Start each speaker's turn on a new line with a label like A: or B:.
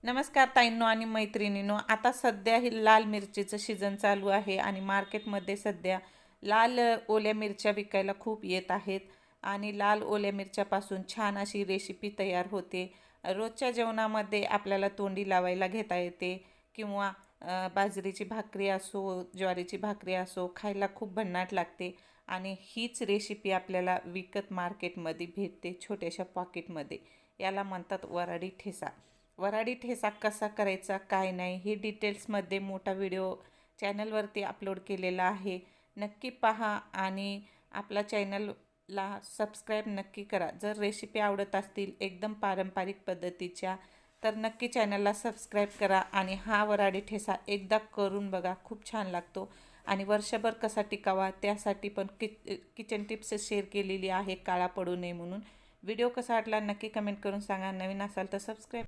A: नमस्कार ताईंनो आणि मैत्रिणींनो. आता सध्या ही लाल मिरचीचं सीझन चालू आहे आणि मार्केटमध्ये सध्या लाल ओल्या मिरच्या विकायला खूप येत आहेत आणि लाल ओल्या मिरच्यापासून छान अशी रेसिपी तयार होते. रोजच्या जेवणामध्ये आपल्याला तोंडी लावायला घेता येते किंवा बाजरीची भाकरी असो, ज्वारीची भाकरी असो, खायला खूप भन्नाट लागते आणि हीच रेसिपी आपल्याला विकत मार्केटमध्ये भेटते छोट्याशा पॉकेटमध्ये. याला म्हणतात वऱ्हाडी ठेचा. वऱ्हाडी ठेचा कसा करायचा काय नाही हे डिटेल्समध्ये मोठा व्हिडिओ चॅनलवरती अपलोड केलेला आहे. नक्की पहा आणि आपला चॅनलला सबस्क्राईब नक्की करा. जर रेसिपी आवडत असतील एकदम पारंपरिक पद्धतीच्या तर नक्की चॅनलला सबस्क्राईब करा आणि हा वऱ्हाडी ठेचा एकदा करून बघा, खूप छान लागतो आणि वर्षभर कसा टिकावा त्यासाठी पण किचन टिप्स शेअर केलेली आहे काळा पडू नये म्हणून. व्हिडिओ कसा वाटला नक्की कमेंट करून सांगा. नवीन असाल तर सबस्क्राईब